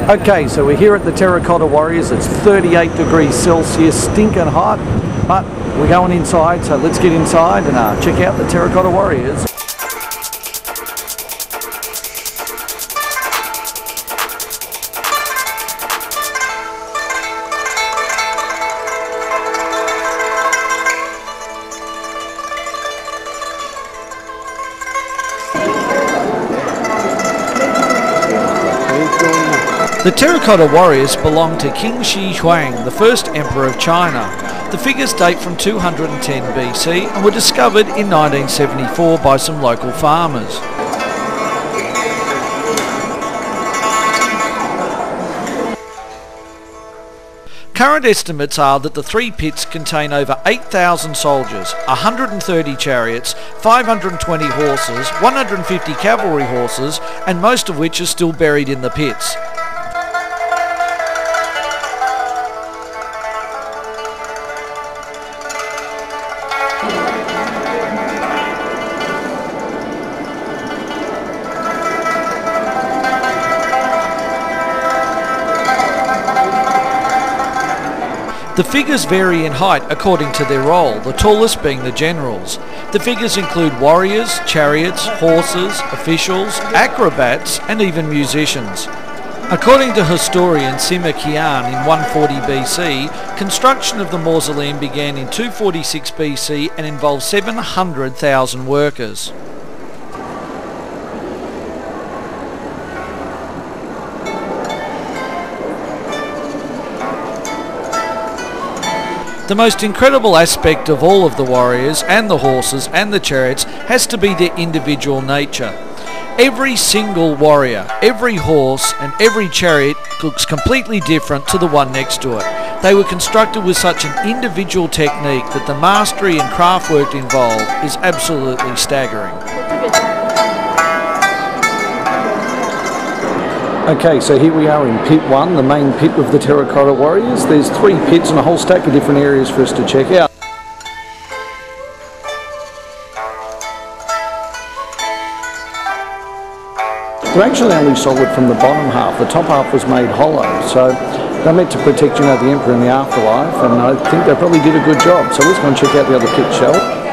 Okay, so we're here at the Terracotta Warriors. It's 38 degrees Celsius, stinking hot, but we're going inside, so let's get inside and check out the Terracotta Warriors. The Terracotta Warriors belong to King Shi Huang, the first emperor of China. The figures date from 210 BC and were discovered in 1974 by some local farmers. Current estimates are that the three pits contain over 8,000 soldiers, 130 chariots, 520 horses, 150 cavalry horses, and most of which are still buried in the pits. The figures vary in height according to their role, the tallest being the generals. The figures include warriors, chariots, horses, officials, acrobats, and even musicians. According to historian Xian Pt.3 in 140 BC, construction of the mausoleum began in 246 BC and involved 700,000 workers. The most incredible aspect of all of the warriors and the horses and the chariots has to be their individual nature. Every single warrior, every horse and every chariot looks completely different to the one next to it. They were constructed with such an individual technique that the mastery and craft work involved is absolutely staggering. Okay, so here we are in pit 1, the main pit of the Terracotta Warriors. There's 3 pits and a whole stack of different areas for us to check out. They're actually only solid from the bottom half. The top half was made hollow, so they're meant to protect, the emperor in the afterlife, and I think they probably did a good job. So let's go and check out the other pit, shall we?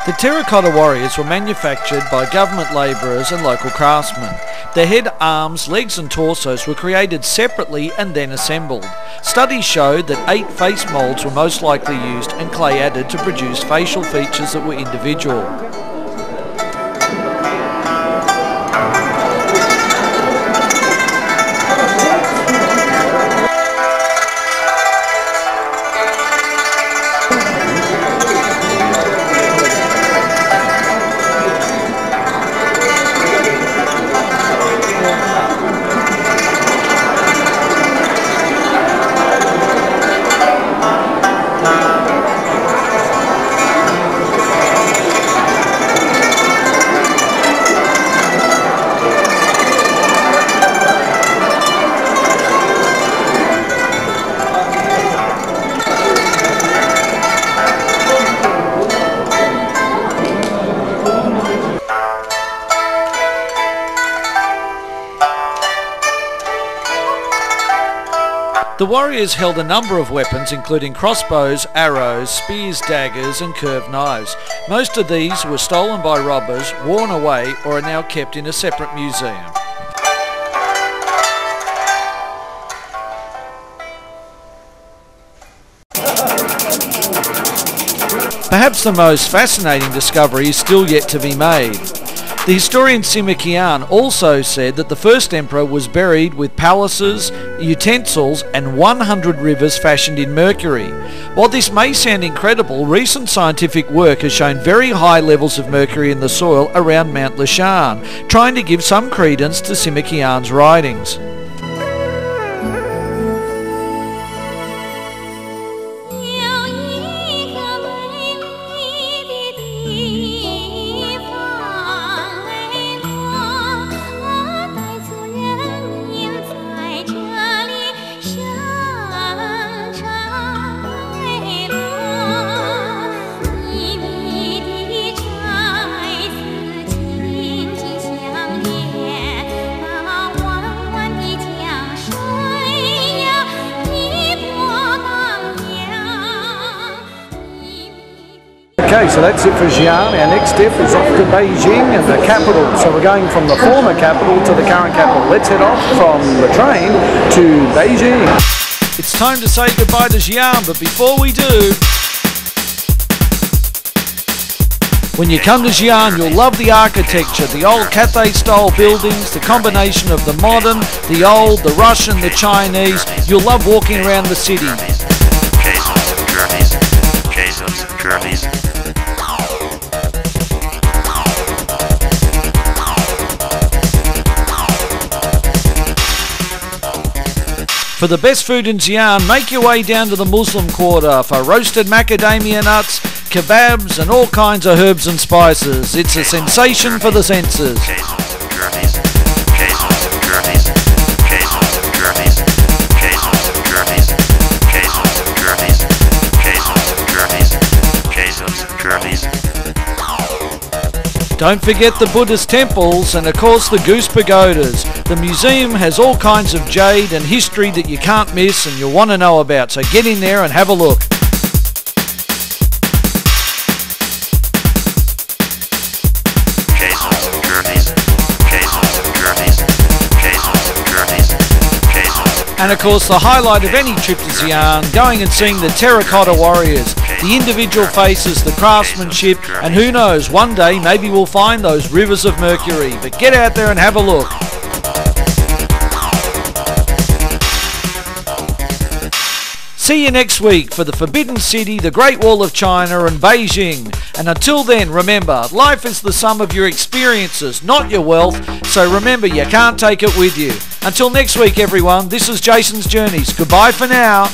The Terracotta Warriors were manufactured by government labourers and local craftsmen. Their head, arms, legs and torsos were created separately and then assembled. Studies showed that 8 face moulds were most likely used and clay added to produce facial features that were individual. The warriors held a number of weapons including crossbows, arrows, spears, daggers and curved knives. Most of these were stolen by robbers, worn away or are now kept in a separate museum. Perhaps the most fascinating discovery is still yet to be made. The historian Xian Pt.3 also said that the first emperor was buried with palaces, utensils and 100 rivers fashioned in mercury. While this may sound incredible, recent scientific work has shown very high levels of mercury in the soil around Mount Xian, trying to give some credence to Xian Pt.3's writings. Okay, so that's it for Xian. Our next step is off to Beijing and the capital. So we're going from the former capital to the current capital. Let's head off from the train to Beijing. It's time to say goodbye to Xian, but before we do, when you come to Xian, you'll love the architecture, the old Cathay-style buildings, the combination of the modern, the old, the Russian, the Chinese. You'll love walking around the city. For the best food in Xian, make your way down to the Muslim Quarter for roasted macadamia nuts, kebabs and all kinds of herbs and spices. It's a sensation for the senses. Don't forget the Buddhist temples and of course the goose pagodas. The museum has all kinds of jade and history that you can't miss and you'll want to know about, so get in there and have a look. And of course the highlight of any trip to Xian, going and seeing the terracotta warriors, the individual faces, the craftsmanship, and who knows, one day maybe we'll find those rivers of mercury. But get out there and have a look. See you next week for the Forbidden City, the Great Wall of China and Beijing. And until then, remember, life is the sum of your experiences, not your wealth. So remember, you can't take it with you. Until next week, everyone, this is Jason's Journeys. Goodbye for now.